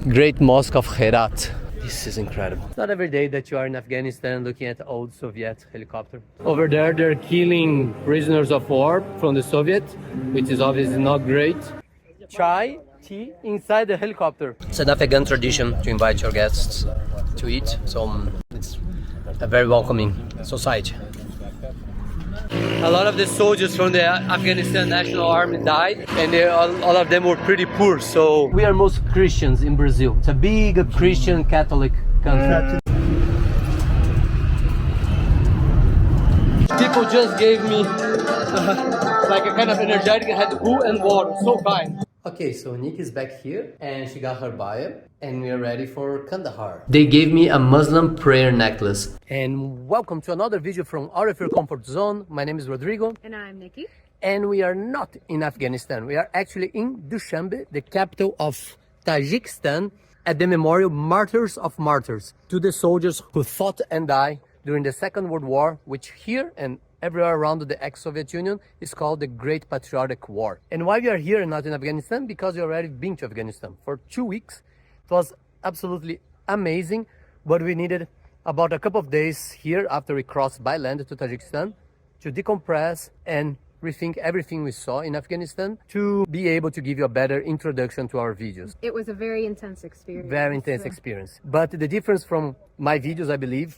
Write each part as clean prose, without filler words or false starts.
Great Mosque of Herat. This is incredible. It's not every day that you are in Afghanistan looking at old Soviet helicopter. Over there, they're killing prisoners of war from the Soviet, which is obviously not great. Chai, tea inside the helicopter. It's an Afghan tradition to invite your guests to eat, so it's a very welcoming society. A lot of the soldiers from the Afghanistan National Army died, and all of them were pretty poor. So we are most Christians in Brazil. It's a big Christian Catholic country. People just gave me like a kind of energetic. I had food and water. So kind. Okay, so Nick is back here and she got her bio and we are ready for Kandahar. They gave me a Muslim prayer necklace. And welcome to another video from Out of Your Comfort Zone. My name is Rodrigo. And I'm Nikki. And we are not in Afghanistan. We are actually in Dushanbe, the capital of Tajikistan, at the memorial Martyrs of Martyrs, to the soldiers who fought and died during the Second World War, which here and everywhere around the ex-Soviet Union is called the Great Patriotic War. And why we are here and not in Afghanistan? Because we already been to Afghanistan for 2 weeks. It was absolutely amazing, but we needed about a couple of days here after we crossed by land to Tajikistan to decompress and rethink everything we saw in Afghanistan to be able to give you a better introduction to our videos. It was a very intense experience. Very intense experience. But the difference from my videos, I believe,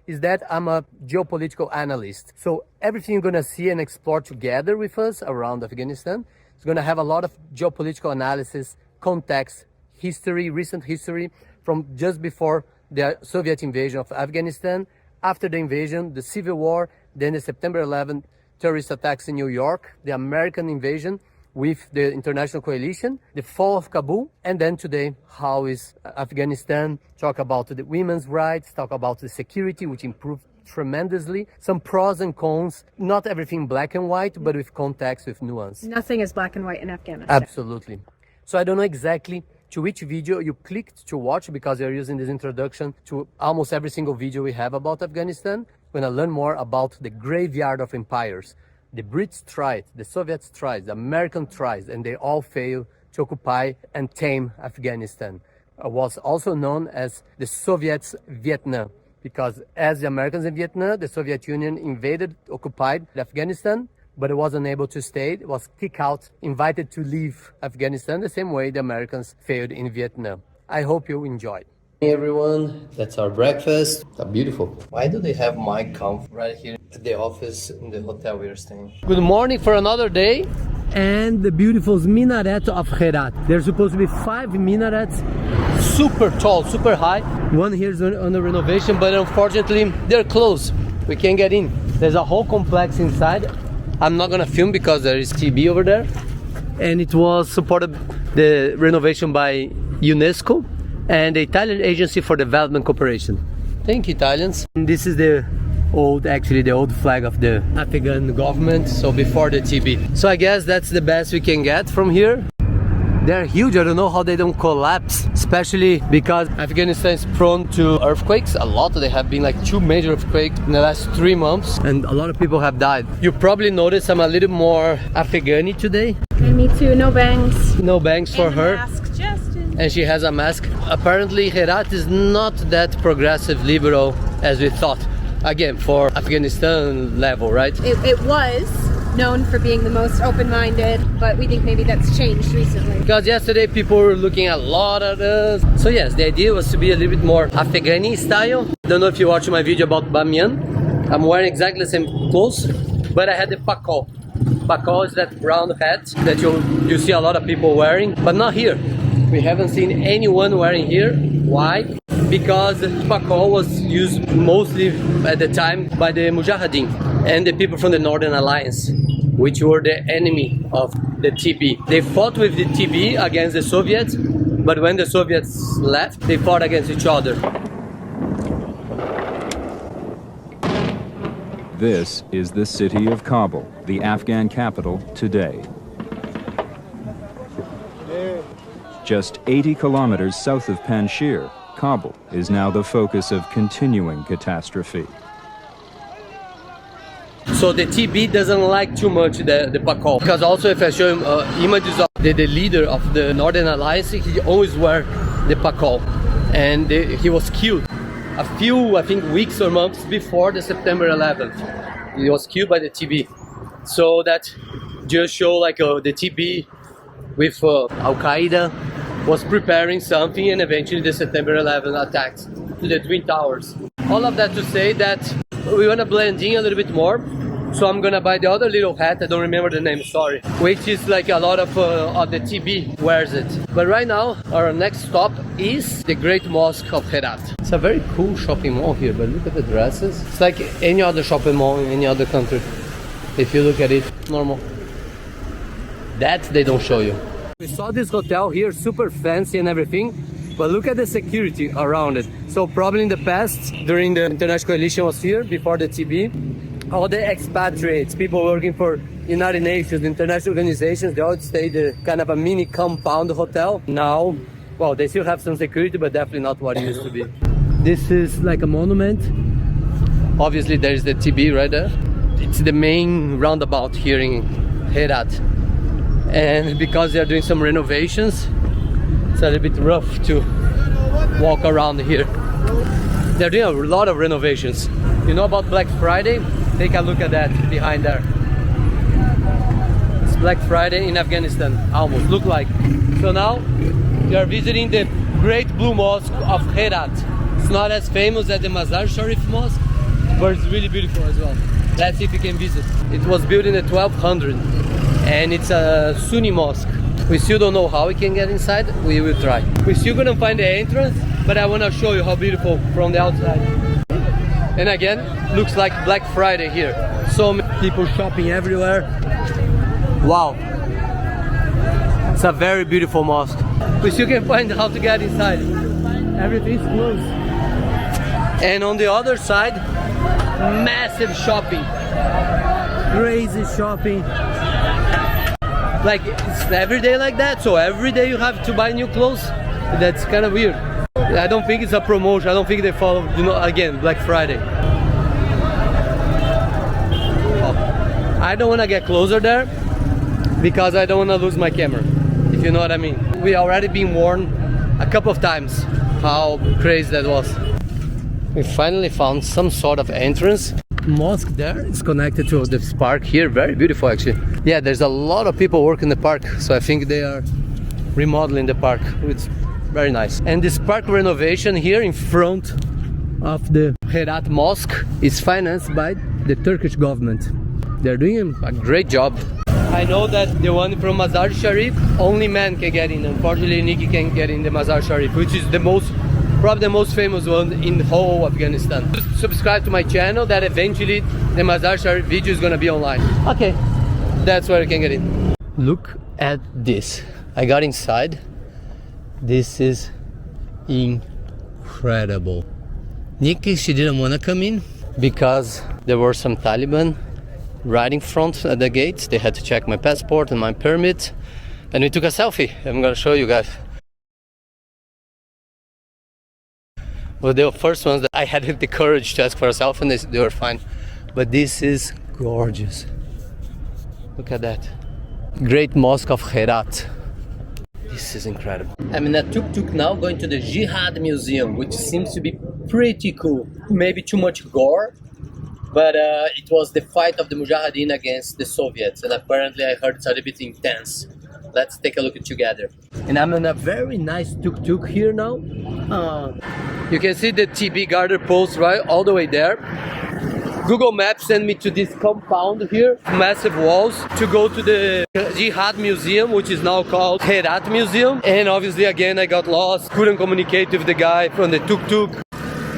is that I'm a geopolitical analyst. So everything you're gonna see and explore together with us around Afghanistan is gonna have a lot of geopolitical analysis, context, history, recent history from just before the Soviet invasion of Afghanistan, after the invasion, the civil war, then the September 11th terrorist attacks in New York, the American invasion with the international coalition, the fall of Kabul, and then today, how is Afghanistan? Talk about the women's rights, talk about the security, which improved tremendously, some pros and cons, not everything black and white, but with context, with nuance. Nothing is black and white in Afghanistan. Absolutely. So I don't know exactly to which video you clicked to watch, because you're using this introduction to almost every single video we have about Afghanistan. We're gonna learn more about the graveyard of empires. The Brits tried, the Soviets tried, the Americans tried, and they all failed to occupy and tame Afghanistan. It was also known as the Soviets' Vietnam, because as the Americans in Vietnam, the Soviet Union invaded, occupied Afghanistan, but it wasn't able to stay. It was kicked out, invited to leave Afghanistan, the same way the Americans failed in Vietnam. I hope you enjoyed. Hey everyone, that's our breakfast. Beautiful. Why do they have my comfort right here at the office in the hotel we are staying? Good morning for another day. And the beautiful minaret of Herat. There's supposed to be 5 minarets, super tall, super high. One here is under renovation, but unfortunately they're closed. We can't get in. There's a whole complex inside. I'm not gonna film because there is TB over there. And it was supported, the renovation, by UNESCO and the Italian Agency for Development Cooperation. Thank you, Italians. And this is the old flag of the Afghan government, so before the TB. So I guess that's the best we can get from here. They're huge. I don't know how they don't collapse, especially because Afghanistan is prone to earthquakes a lot. There have been like 2 major earthquakes in the last 3 months, and a lot of people have died. You probably noticed I'm a little more Afghani today. And me too, no bangs. No bangs for her. Mask, Justin. And she has a mask. Apparently Herat is not that progressive liberal as we thought. Again, for Afghanistan level, right? It was known for being the most open-minded, but we think maybe that's changed recently. Because yesterday people were looking a lot at us. So yes, the idea was to be a little bit more Afghani style. Don't know if you watched my video about Bamiyan. I'm wearing exactly the same clothes, but I had the pakol. Pakol is that brown hat that you see a lot of people wearing, but not here. We haven't seen anyone wearing here. Why? Because pakol was used mostly at the time by the Mujahideen and the people from the Northern Alliance, which were the enemy of the TB. They fought with the TB against the Soviets, but when the Soviets left, they fought against each other. This is the city of Kabul, the Afghan capital today. Just 80 kilometers south of Panjshir, Kabul is now the focus of continuing catastrophe. So the TB doesn't like too much the pakol. Because also if I show him images of the leader of the Northern Alliance, he always wear the pakol. And he was killed a few, I think, weeks or months before the September 11th. He was killed by the TB. So that just show like the TB with Al-Qaeda was preparing something, and eventually the September 11th attacks to the Twin Towers. All of that to say that we want to blend in a little bit more. So I'm gonna buy the other little hat, I don't remember the name, sorry, which is like a lot of the TB wears it. But right now, our next stop is the Great Mosque of Herat. It's a very cool shopping mall here, but look at the dresses. It's like any other shopping mall in any other country. If you look at it, normal. That they don't show you. We saw this hotel here, super fancy and everything, but look at the security around it. So probably in the past, during the International Coalition was here, before the TB, all the expatriates, people working for United Nations, international organizations, they all stayed kind of a mini compound hotel. Now, well, they still have some security, but definitely not what it used to be. This is like a monument. Obviously, there's the TB right there. It's the main roundabout here in Herat. And because they're doing some renovations, it's a little bit rough to walk around here. They're doing a lot of renovations. You know about Black Friday? Take a look at that behind there. It's Black Friday in Afghanistan, almost, look like. So now, we are visiting the Great Blue Mosque of Herat. It's not as famous as the Mazar-Sharif Mosque, but it's really beautiful as well. Let's see if we can visit. It was built in the 1200, and it's a Sunni mosque. We still don't know how we can get inside, we will try. We're still gonna find the entrance, but I wanna show you how beautiful from the outside. And again, looks like Black Friday here. So many people shopping everywhere. Wow. It's a very beautiful mosque. We still can find how to get inside. Everything's closed. And on the other side, massive shopping. Crazy shopping. Like, it's every day like that, so every day you have to buy new clothes. That's kind of weird. I don't think it's a promotion. I don't think they follow, you know, again, Black Friday. Oh. I don't want to get closer there because I don't want to lose my camera, if you know what I mean. We already been warned a couple of times how crazy that was. We finally found some sort of entrance. Mosque there is connected to this park here. Very beautiful, actually. Yeah, there's a lot of people working the park, so I think they are remodeling the park. It's very nice. And this park renovation here in front of the Herat Mosque is financed by the Turkish government. They're doing a great job. I know that the one from Mazar-Sharif, only men can get in. Unfortunately, Nikki can't get in the Mazar-Sharif, which is probably the most famous one in the whole Afghanistan. Just subscribe to my channel that eventually the Mazar-Sharif video is gonna be online. Okay, that's where you can get in. Look at this. I got inside. This is incredible. Nikki, she didn't want to come in because there were some Taliban right in front at the gates. They had to check my passport and my permit, and we took a selfie. I'm gonna show you guys. Well, they were the first ones that I had the courage to ask for a selfie, and they were fine. But this is gorgeous. Look at that. Great Mosque of Herat. This is incredible. I'm in a tuk-tuk now going to the Jihad Museum, which seems to be pretty cool. Maybe too much gore, but it was the fight of the Mujahideen against the Soviets, and apparently I heard it's a little bit intense. Let's take a look at together. And I'm in a very nice tuk-tuk here now. You can see the TB guard post right all the way there. Google Maps sent me to this compound here, massive walls, to go to the Jihad Museum, which is now called Herat Museum. And obviously again I got lost, couldn't communicate with the guy from the tuk-tuk.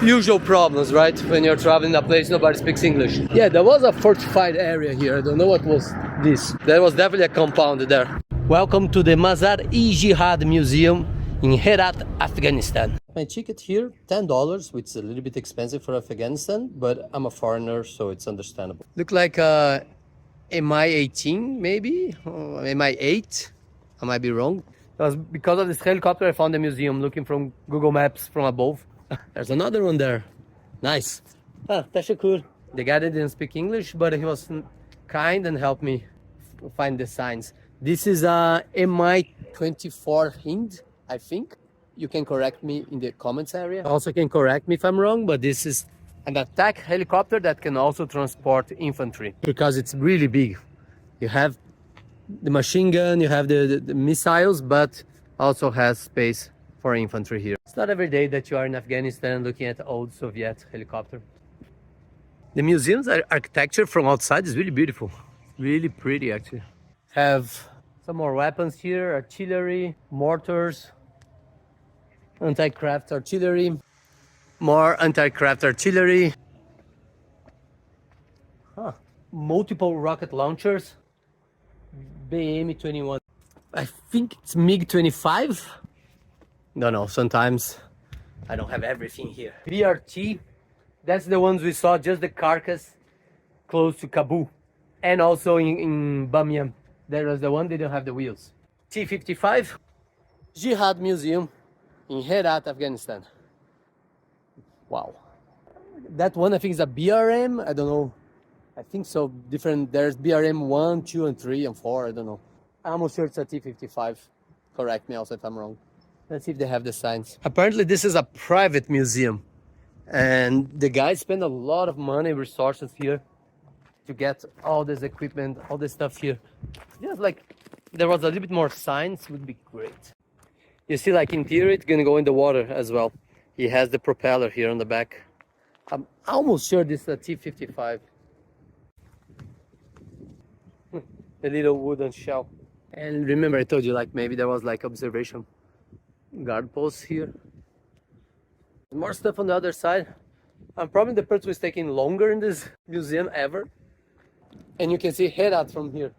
Usual problems, right? When you're traveling a place nobody speaks English. Yeah, there was a fortified area here. I don't know what was this. There was definitely a compound there. Welcome to the Manzar-E-Jihad Museum in Herat, Afghanistan. My ticket here, $10, which is a little bit expensive for Afghanistan, but I'm a foreigner, so it's understandable. Look like MI-18 maybe, or MI-8, I might be wrong. It was because of this helicopter I found the museum, looking from Google Maps from above. There's another one there. Nice. Ah, teşekkür. The guy didn't speak English, but he was kind and helped me find the signs. This is a Mi-24 Hind, I think. You can correct me in the comments area. Also can correct me if I'm wrong, but this is an attack helicopter that can also transport infantry because it's really big. You have the machine gun, you have the missiles, but also has space for infantry here. It's not every day that you are in Afghanistan looking at old Soviet helicopter. The museum's architecture from outside is really beautiful. Really pretty, actually. Have some more weapons here, artillery, mortars, anti-craft artillery, more anti-craft artillery. Multiple rocket launchers. BM-21. I think it's MiG-25. Don't know, sometimes I don't have everything here. BRT, that's the ones we saw, just the carcass close to Kabul. And also in Bamiyan. There was the one that didn't have the wheels. T-55, Jihad Museum in Herat, Afghanistan. Wow. That one I think is a BRM, I don't know. I think so, different, there's BRM 1, 2, and 3, and 4, I don't know. I'm almost sure it's a T-55. Correct me also if I'm wrong. Let's see if they have the signs. Apparently this is a private museum. And the guys spend a lot of money, resources here to get all this equipment, all this stuff here. Just like there was a little bit more science would be great. You see, like in theory, it's gonna go in the water as well. He has the propeller here on the back. I'm almost sure this is a T-55. A little wooden shell. And remember I told you like maybe there was like observation guard posts here. More stuff on the other side. I'm probably the person who's taking longer in this museum ever. And you can see Herat from here.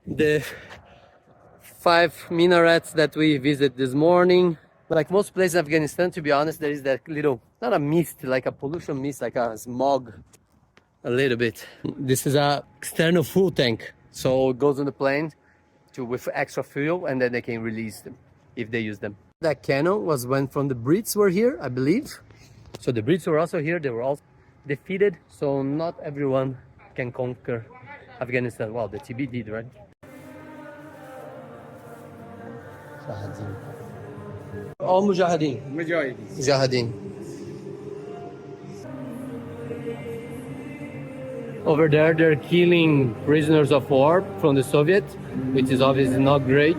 The 5 minarets that we visited this morning. Like most places in Afghanistan, to be honest, there is that little, not a mist, like a pollution mist, like a smog, a little bit. This is a external fuel tank. So it goes on the plane with extra fuel and then they can release them if they use them. That cannon was when from the Brits were here, I believe. So the Brits were also here, they were all defeated. So not everyone can conquer Afghanistan. Well, the TB did, right? All Mujahideen. Mujahideen. Over there, they're killing prisoners of war from the Soviet, which is obviously not great.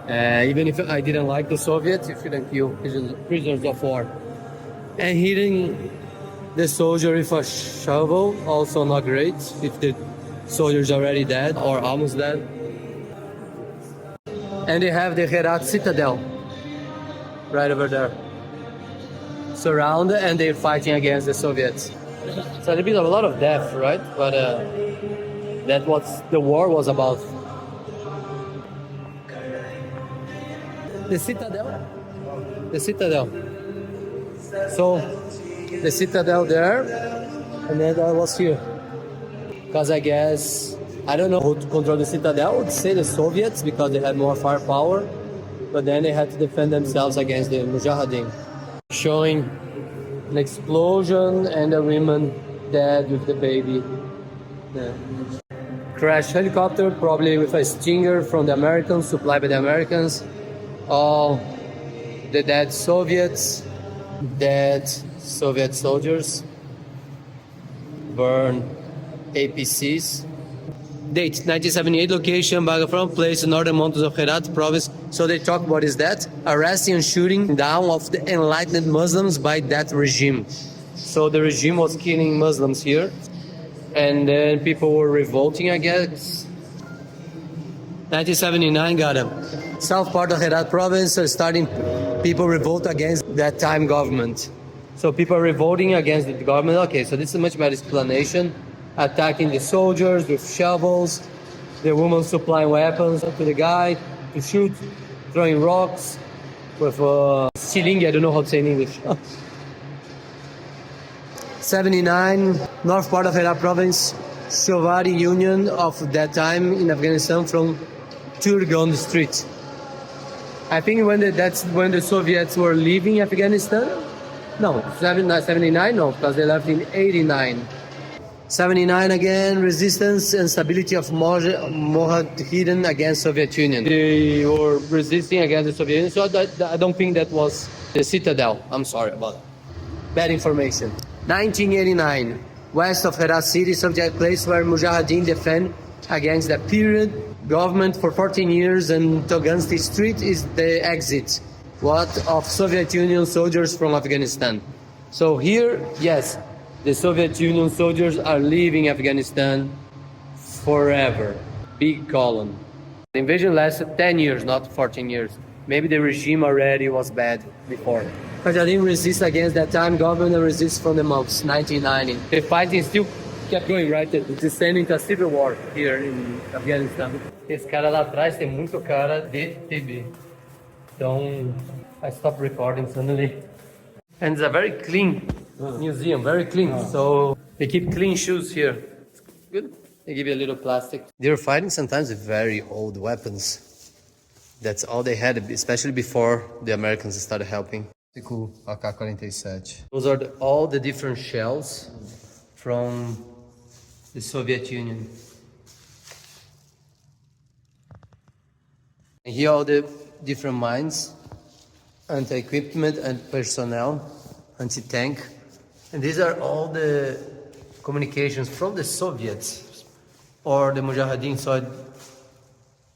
Even if I didn't like the Soviets, you shouldn't kill prisoners of war. And hitting the soldier with a shovel, also not great, if the soldier's already dead or almost dead. And they have the Herat citadel right over there. Surrounded, and they're fighting against the Soviets. So there's been a lot of death, right? But that's what the war was about. The citadel. The citadel. So the citadel there, and then I was here. Because I guess, I don't know who to control the citadel. I would say the Soviets because they had more firepower. But then they had to defend themselves against the Mujahideen. Showing an explosion and a woman dead with the baby. Yeah. Crashed helicopter, probably with a Stinger from the Americans, supplied by the Americans. All the dead Soviets, dead Soviet soldiers, burn APCs. Date, 1978, location, Bagafram place, northern mountains of Herat province. So they talk about is that arresting and shooting down of the enlightened Muslims by that regime. So the regime was killing Muslims here. And then people were revolting, I guess. 1979 got them. South part of Herat province are starting people revolt against that time government. So people are revolting against the government. Okay, so this is a much better explanation. Attacking the soldiers with shovels, the woman supplying weapons to the guy to shoot, throwing rocks with siling, I don't know how to say in English. 79, north part of Herat province, Shovari Union of that time in Afghanistan from Turg on the street. I think that's when the Soviets were leaving Afghanistan. No, 79, no, because they left in 89. 79 again, resistance and stability of Mujahideen against Soviet Union. They were resisting against the Soviet Union, so I don't think that was the Citadel. I'm sorry about that. Bad information. 1989, west of Herat city, subject place where Mujahideen defend against the period government for 14 years, and Toganski Street is the exit. What of Soviet Union soldiers from Afghanistan? So here, yes, the Soviet Union soldiers are leaving Afghanistan forever. Big column. The invasion lasted 10 years, not 14 years. Maybe the regime already was bad before. Mujahideen resist against that time, government resists from the monks, 1990. The fighting still kept going, right? It's descending to a civil war here in Afghanistan. Esse cara lá atrás tem muito cara de TB. Então, I stopped recording suddenly. And it's a very clean museum, very clean. So they keep clean shoes here. It's good. They give you a little plastic. They're fighting sometimes with very old weapons. That's all they had, especially before the Americans started helping. Cool, AK-47. Those are all the different shells from the Soviet Union. And here are all the different mines, anti-equipment and personnel, anti-tank. And these are all the communications from the Soviets or the Mujahideen. So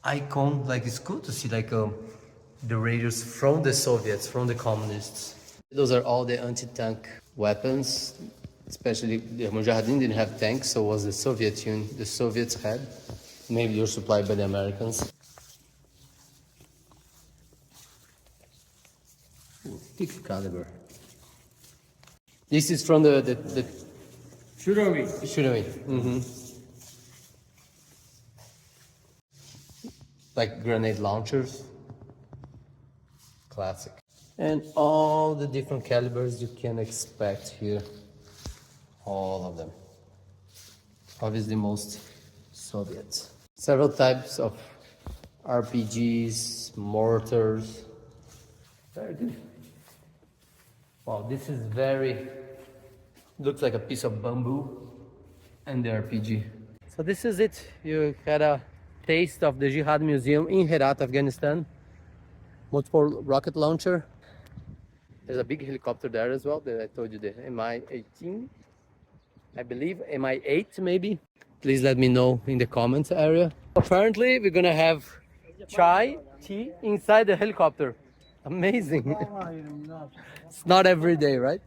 icon, like it's cool to see like the radios from the Soviets, from the communists. Those are all the anti-tank weapons. Especially the Mujahideen didn't have tanks, so it was the Soviet Union, the Soviets had. Maybe they were supplied by the Americans. Thick caliber. This is from the Shurawi. Mm-hmm. Like grenade launchers. Classic. And all the different calibers you can expect here. All of them. Obviously most Soviets. Several types of RPGs, mortars. Very good. Wow, this is looks like a piece of bamboo and the RPG. So this is it. You had a taste of the Jihad Museum in Herat, Afghanistan. Multiple rocket launcher. There's a big helicopter there as well that I told you, the Mi-18. I believe Mi-8 maybe. Please let me know in the comments area. Apparently we're gonna have tea inside the helicopter. Amazing. It's not every day, right?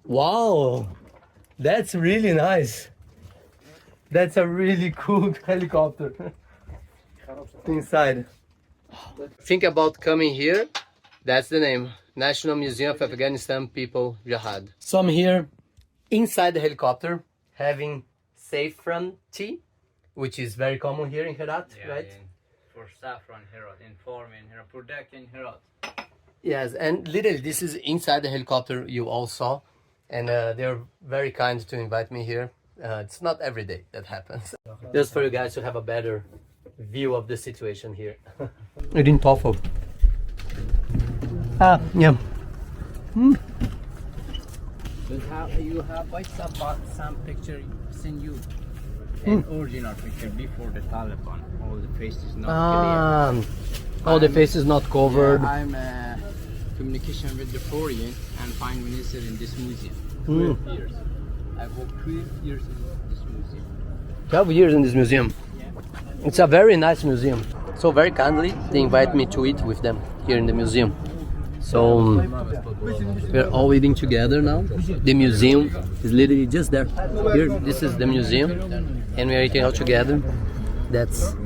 Wow, that's really nice. That's a really cool helicopter inside. Think about coming here. That's the name. National Museum of Afghanistan People Jihad. So I'm here inside the helicopter having saffron tea, which is very common here in Herat, right? For saffron Herat, in farming Herat, product in Herat. Yes, and literally this is inside the helicopter you all saw, and they're very kind to invite me here. It's not every day that happens. Just for you guys to have a better view of the situation here. I didn't tofu. Yeah. You have some picture send you an original picture before the Taliban. All the face is not clear. All the face is not covered. Yeah, I'm communication with the foreign and prime minister in this museum. 12 years. I worked 12 years in this museum. 12 years in this museum. Yeah. It's a very nice museum. So very kindly they invite me to eat with them here in the museum. So we're all eating together now. The museum is literally just there. Here, this is the museum, and we're eating all together. That's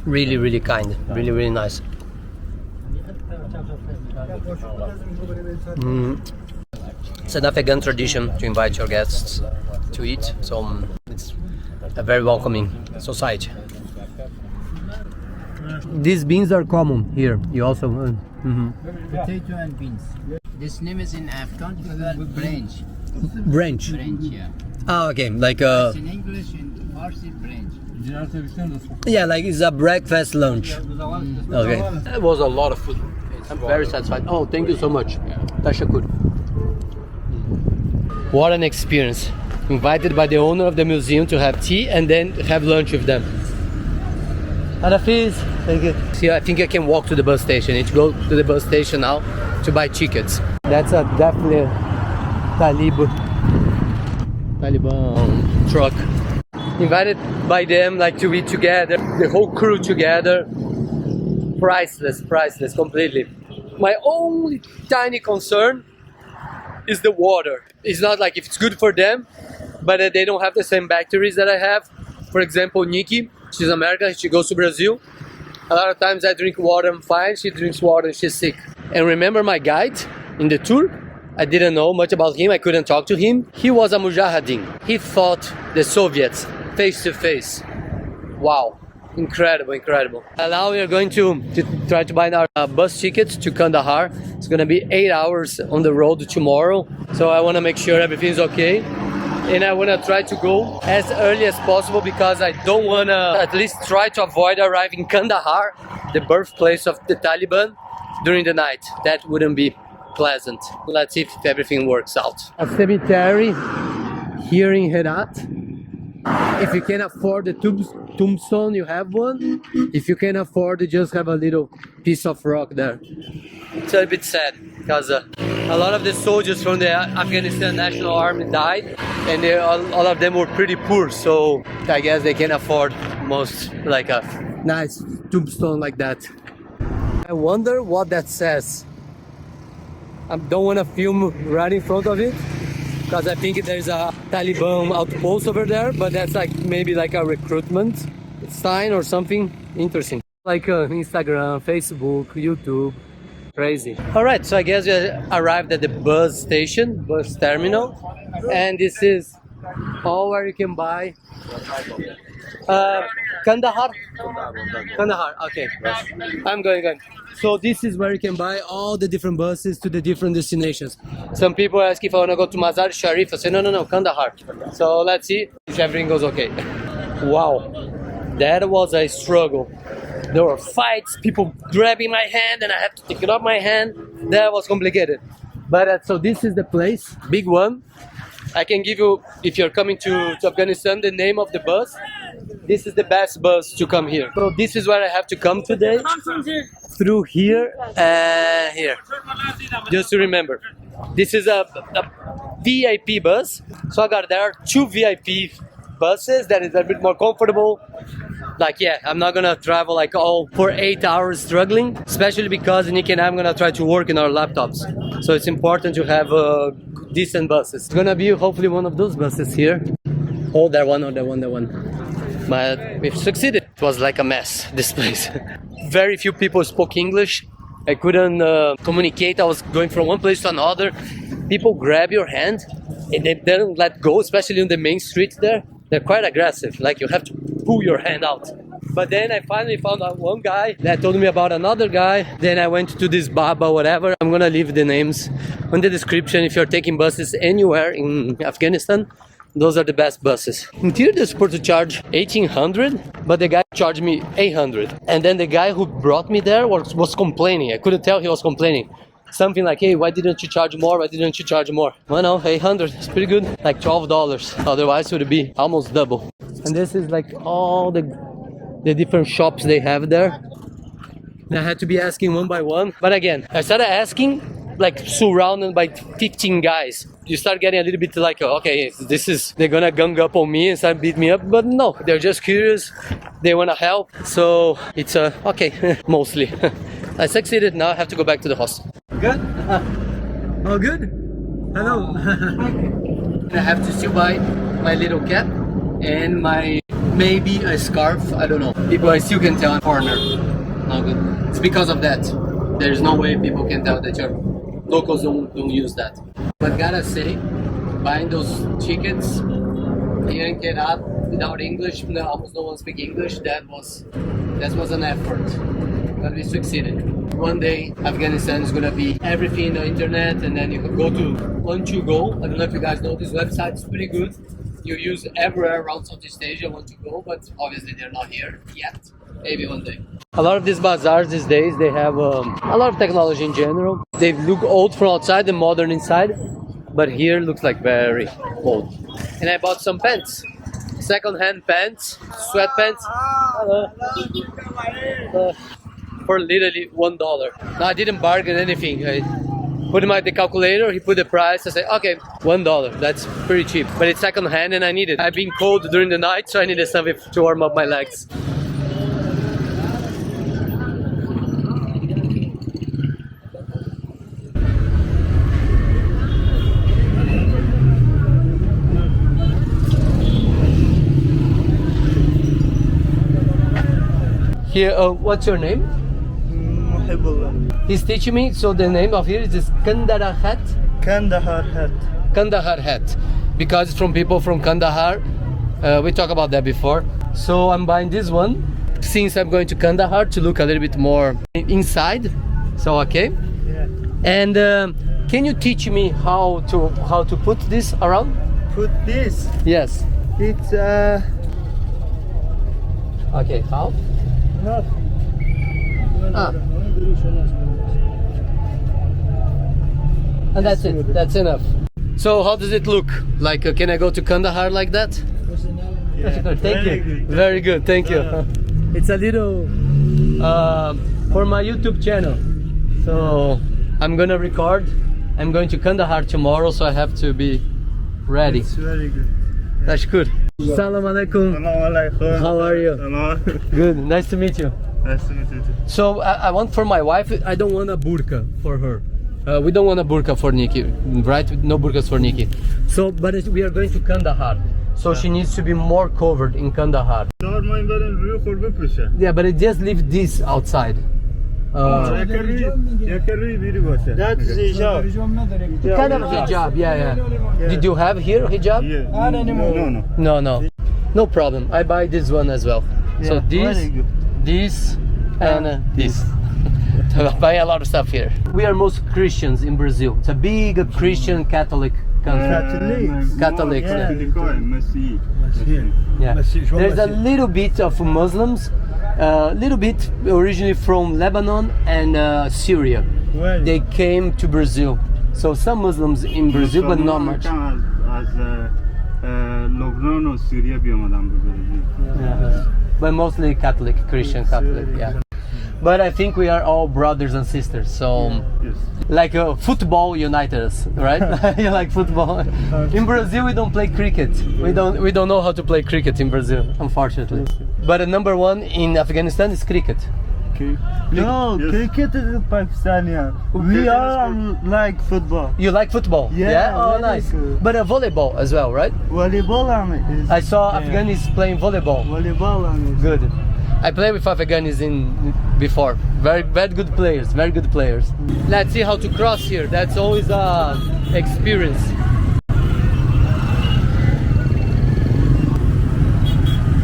really, really kind. Really, really nice. It's an Afghan tradition to invite your guests to eat, so it's a very welcoming society. These beans are common here. You also Potato and beans. This name is in Afghan branch. branch. Branch, yeah. Ah, okay, like It's in English in Farsi branch. yeah, like it's a breakfast lunch. Okay, it was a lot of food. I'm very satisfied. Oh, thank you so much. Tashakur. What an experience. invited by the owner of the museum to have tea and then have lunch with them. Hafiz, thank you. See, I think I can walk to the bus station. I need to go to the bus station now to buy tickets. That's a definitely Taliban truck. Invited by them, like, to eat together, the whole crew together. Priceless, completely. My only tiny concern is the water. It's not like if it's good for them, but they don't have the same bacteria that I have. For example, Nikki, she's American, she goes to Brazil. A lot of times I drink water, I'm fine. She drinks water and she's sick. And remember my guide in the tour? I didn't know much about him, I couldn't talk to him. He was a mujahideen. He fought the Soviets face to face. Wow, incredible. And now we are going to try to buy our bus tickets to Kandahar. It's gonna be 8 hours on the road tomorrow. So I wanna make sure everything's okay. And I wanna try to go as early as possible because I don't wanna, at least try to avoid arriving in Kandahar, the birthplace of the Taliban, during the night. That wouldn't be pleasant. Let's see if everything works out. A cemetery here in Herat. If you can afford the tombstone, you have one. If you can afford it, just have a little piece of rock there. It's a bit sad because a lot of the soldiers from the Afghanistan National Army died, and all of them were pretty poor, so I guess they can afford most, like a nice tombstone like that. I wonder what that says. I don't want to film right in front of it because I think there's a Taliban outpost over there, but that's like maybe like a recruitment sign or something interesting. Like Instagram, Facebook, YouTube. Crazy. Alright, so I guess we arrived at the bus station, bus terminal, and this is all where you can buy Kandahar? Kandahar, okay. I'm going. So this is where you can buy all the different buses to the different destinations. Some people ask if I want to go to Mazar-E-Sharif. I say no, Kandahar. So let's see if everything goes okay. Wow, that was a struggle. There were fights, people grabbing my hand and I have to take it off my hand. That was complicated. But so this is the place, big one. I can give you, if you're coming to Afghanistan, the name of the bus. This is the best bus to come here. So this is where I have to come today. Through here and here. Just to remember. This is a VIP bus. So there are 2 VIP buses that is a bit more comfortable. Like, yeah, I'm not gonna travel like all for 8 hours struggling, especially because Nick and I'm gonna try to work in our laptops. So it's important to have decent buses. It's gonna be hopefully one of those buses here. Oh, that one. But we've succeeded. It was like a mess, this place. Very few people spoke English. I couldn't communicate. I was going from one place to another. People grab your hand and they don't let go, especially on the main street there. They're quite aggressive, like you have to pull your hand out. But then I finally found out one guy that told me about another guy. Then I went to this Baba, whatever. I'm gonna leave the names on the description. If you're taking buses anywhere in Afghanistan, those are the best buses. In theory, they're supposed to charge 1,800, but the guy charged me 800. And then the guy who brought me there was complaining. I couldn't tell he was complaining. Something like, hey, why didn't you charge more? Well, no, 800, it's pretty good. Like $12. Otherwise, it would be almost double. And this is like all the different shops they have there. And I had to be asking one by one. But again, I started asking, like surrounded by 15 guys. You start getting a little bit like, okay, they're gonna gang up on me and start beat me up. But no, they're just curious. They wanna help. So it's okay, mostly. I succeeded, now I have to go back to the hostel. Good? Oh, good? Hello. I have to still buy my little cap and maybe a scarf. I don't know. People I still can tell I'm foreigner. Not good. It's because of that. There's no way people can tell that your locals don't use that. But gotta say, buying those tickets here in Herat without English, almost no one speaks English. That was an effort. But we succeeded. One day, Afghanistan is gonna be everything on the internet, and then you can go to Want2Go. I don't know if you guys know this website, it's pretty good. You use everywhere around Southeast Asia, Want2Go, but obviously they're not here yet. Maybe one day. A lot of these bazaars these days, they have a lot of technology in general. They look old from outside and modern inside. but here looks like very old. And I bought some pants, second-hand pants, sweatpants. For literally $1. Now, I didn't bargain anything. I put in the calculator, he put the price, I said, okay, $1, that's pretty cheap. But it's second hand and I need it. I've been cold during the night, so I needed something to warm up my legs. Here, what's your name? He's teaching me, so the name of here is this Kandahar hat. Kandahar hat. Kandahar hat, because it's from people from Kandahar. We talked about that before. So I'm buying this one, since I'm going to Kandahar to look a little bit more inside. So okay. Yeah. And can you teach me how to put this around? Put this. Yes. It's Okay. How? not. And that's it. That's enough. So how does it look? Like, can I go to Kandahar like that? Yeah. Thank you. Good. Very good. Thank you. It's a little for my YouTube channel. So I'm gonna record. I'm going to Kandahar tomorrow, so I have to be ready. It's very good. That's good. Salam alaikum. How are you? Good. Nice to meet you. Nice to meet you too. So I want for my wife. I don't want a burqa for her. We don't want a burqa for Nikki, right? No burqas for Nikki. So, but we are going to Kandahar, so she needs to be more covered in Kandahar. Yeah, but I just leave this outside. That's hijab. Kind of hijab, yeah. Did you have here hijab? Yeah. No. No problem. I buy this one as well. So very good. this, and this. I buy a lot of stuff here. We are most Christians in Brazil. It's a big Christian Catholic country. Catholics, yeah. There's a little bit of Muslims, a little bit originally from Lebanon and Syria. They came to Brazil. So some Muslims in Brazil, but not much. Yeah. But mostly Catholic, Christian Catholic, yeah. But I think we are all brothers and sisters. So, like football unites us, right? You like football? In Brazil, we don't play cricket. We don't know how to play cricket in Brazil, unfortunately. But number one in Afghanistan is cricket. No, cricket is Pakistani. We all like football. You like football? Yeah, Oh, very nice. good. But volleyball as well, right? Volleyball is. I saw Afghans playing volleyball. Volleyball is. Good. I played with Afghans before. Very good players. Very good players. Let's see how to cross here. That's always a experience.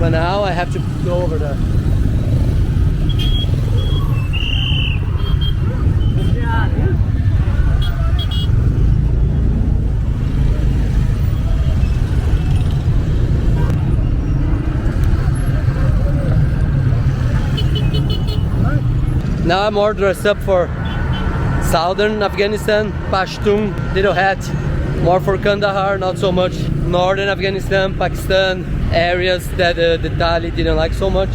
But now I have to go over there. Now I'm more dressed up for southern Afghanistan, Pashtun, little hat, more for Kandahar, not so much northern Afghanistan, Pakistan, areas that the Tali didn't like so much.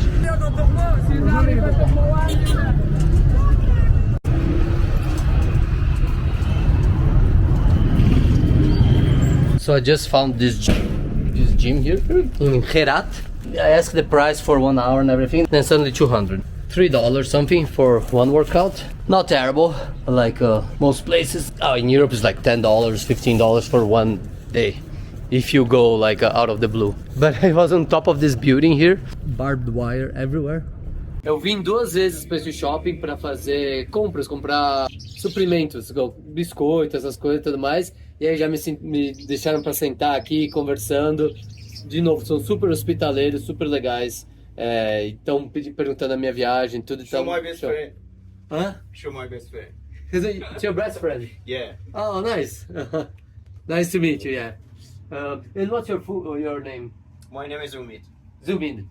So I just found this gym here in Herat. I asked the price for 1 hour and everything, then suddenly $200. $3 something for one workout. Not terrible, like most places. In Europe it's like $10, $15 for one day, if you go like out of the blue. But I was on top of this building here. Barbed wire everywhere. Eu vim 2 vezes para esse shopping para fazer comprar suprimentos, biscoito, essas coisas e tudo mais. E aí já me deixaram para sentar aqui conversando. De novo, são super hospitaleiros, super legais. Então perguntando a minha viagem, tudo. Show my best friend. Huh? Show my best friend. It's your best friend? Yeah. Oh, nice. Nice to meet you, yeah. And what's your name? My name is Umid. Zumid.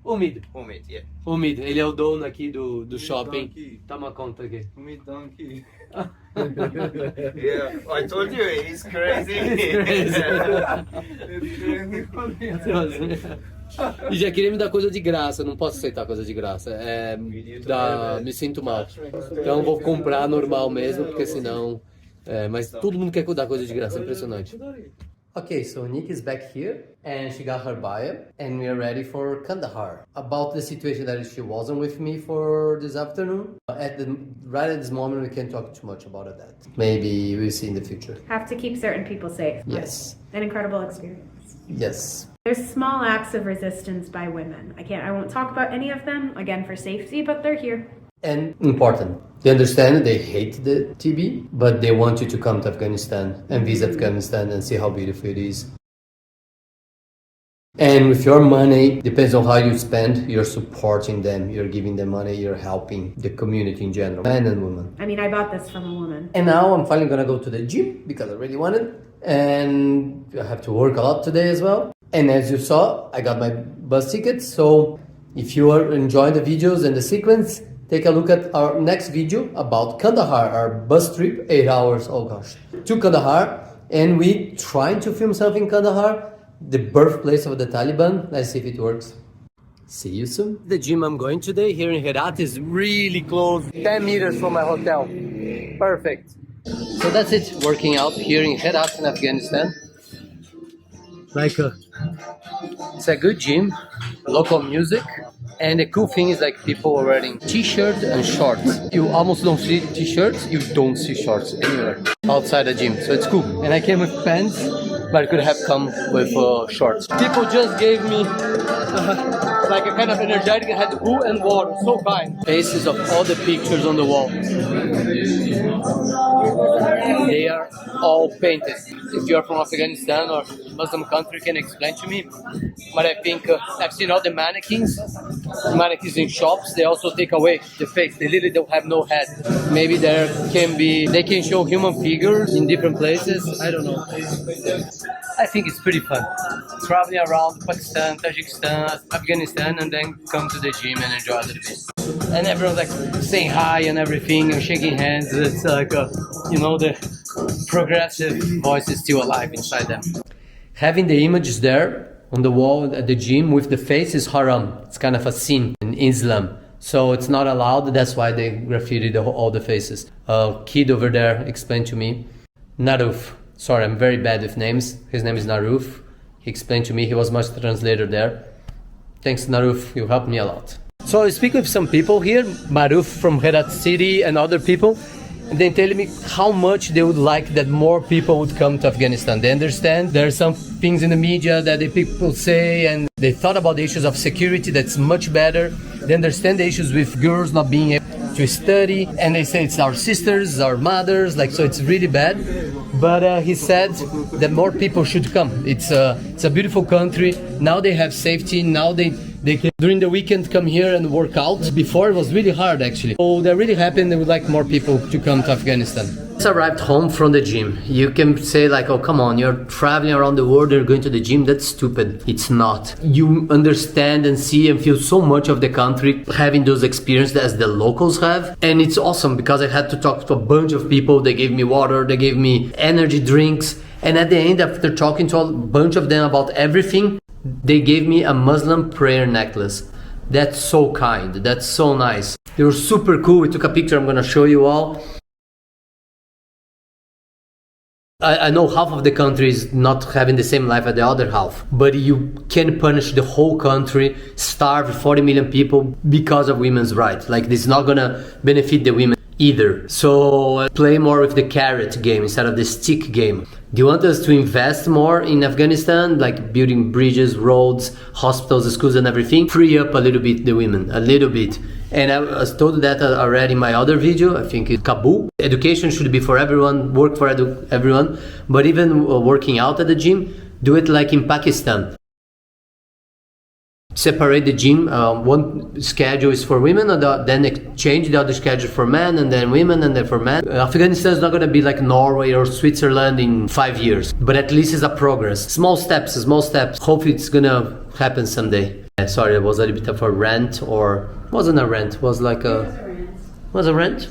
Umid, yeah. Umid, ele é o dono aqui do shopping. Toma conta aqui. Umid donkey. Yeah, I told you, he's crazy. E já queria me dar coisa de graça, não posso aceitar coisa de graça. Me sinto mal. Então vou comprar normal mesmo, porque senão. Mas todo mundo quer dar coisa de graça, é impressionante. Okay, so Nick is back here and she got her bio and we are ready for Kandahar. About the situation that she wasn't with me for this afternoon. Right at this moment we can't talk too much about that. Maybe we'll see in the future. Have to keep certain people safe. Yes. An incredible experience. Yes. There's small acts of resistance by women. I won't talk about any of them, again, for safety, but they're here. And important, they understand they hate the TB, but they want you to come to Afghanistan and visit Afghanistan and see how beautiful it is. And with your money, depends on how you spend, you're supporting them, you're giving them money, you're helping the community in general, men and women. I mean, I bought this from a woman. And now I'm finally gonna go to the gym because I really want it. And I have to work a lot today as well. And as you saw, I got my bus tickets. So if you are enjoying the videos and the sequence, take a look at our next video about Kandahar, our bus trip, 8 hours, oh gosh, to Kandahar. And we trying to film something in Kandahar, the birthplace of the Taliban. Let's see if it works. See you soon. The gym I'm going today here in Herat is really close, 10 meters from my hotel. Perfect. So that's it, working out here in Herat in Afghanistan. It's a good gym, local music. And the cool thing is people are wearing t-shirts and shorts. You almost don't see t-shirts, you don't see shorts anywhere outside the gym. So it's cool. And I came with pants, but I could have come with shorts. People just gave me a kind of energetic, I had food and water, so kind. Faces of all the pictures on the wall. They are all painted. If you're from Afghanistan or Muslim country, can explain to me. But I think I've seen all the mannequins in shops. They also take away the face. They literally don't have no head. Maybe they can show human figures in different places. I don't know. I think it's pretty fun. Traveling around Pakistan, Tajikistan, Afghanistan, and then come to the gym and enjoy a little bit. And everyone's saying hi and everything and shaking hands. It's the progressive voice is still alive inside them. Having the images there on the wall at the gym with the face is haram. It's kind of a sin in Islam. So it's not allowed. That's why they graffitied all the faces. A kid over there explained to me, Naruf. Sorry, I'm very bad with names. His name is Naruf. He explained to me, he was my translator there. Thanks, Naruf, you helped me a lot. So I speak with some people here, Maruf from Herat city and other people, and they tell me how much they would like that more people would come to Afghanistan. They understand there are some things in the media that the people say, and they thought about the issues of security that's much better. They understand the issues with girls not being able to study, and they say it's our sisters, our mothers, so it's really bad. But he said that more people should come. It's a beautiful country. Now they have safety. Now they can during the weekend come here and work out. Before it was really hard actually. So they're really happy and they would like more people to come to Afghanistan. Just arrived home from the gym. You can say oh come on, you're traveling around the world, you're going to the gym. That's stupid. It's not. You understand and see and feel so much of the country having those experiences as the locals have. And it's awesome because I had to talk to a bunch of people. They gave me water, they gave me energy drinks. And at the end, after talking to a bunch of them about everything, they gave me a Muslim prayer necklace. That's so kind. That's so nice. They were super cool. We took a picture. I'm gonna show you all. I know half of the country is not having the same life as the other half, but you can punish the whole country, starve 40 million people because of women's rights. This is not gonna benefit the women either. So play more with the carrot game instead of the stick game. Do you want us to invest more in Afghanistan, building bridges, roads, hospitals, schools and everything? Free up a little bit the women, a little bit. And I was told that already in my other video, I think in Kabul. Education should be for everyone, work for everyone, but even working out at the gym, do it like in Pakistan. Separate the gym, one schedule is for women, and then change the other schedule for men, and then women, and then for men. Afghanistan is not going to be like Norway or Switzerland in 5 years, but at least it's a progress. Small steps. Hopefully it's going to happen someday. Sorry, it was a little bit of a rant, or wasn't a rant, was a rant?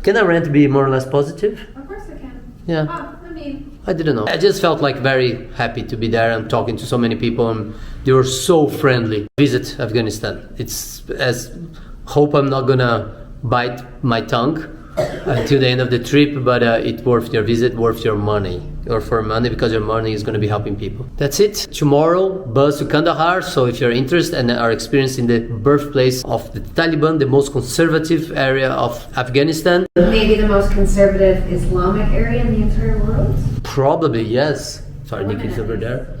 Can a rant be more or less positive? Of course I can. Yeah. Oh, I mean, I didn't know. I just felt like very happy to be there and talking to so many people, and they were so friendly. Visit Afghanistan. It's as hope I'm not gonna bite my tongue until the end of the trip, but it's worth your visit, worth your money. Or for money, because your money is going to be helping people. That's it. Tomorrow, bus to Kandahar. So if you're interested and are experiencing the birthplace of the Taliban, the most conservative area of Afghanistan. maybe the most conservative Islamic area in the entire world? Probably, yes. Sorry, Nikki's over there.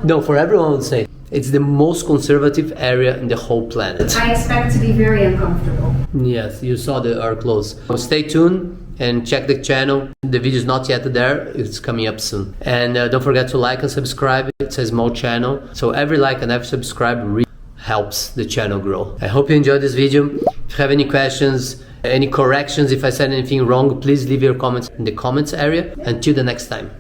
No, for everyone I would say. It's the most conservative area in the whole planet. I expect to be very uncomfortable. Yes, you saw our clothes. So stay tuned and check the channel. The video is not yet there, it's coming up soon. And don't forget to like and subscribe. It's a small channel, so every like and every subscribe really helps the channel grow. I hope you enjoyed this video. If you have any questions, any corrections, if I said anything wrong, please leave your comments in the comments area. Until the next time.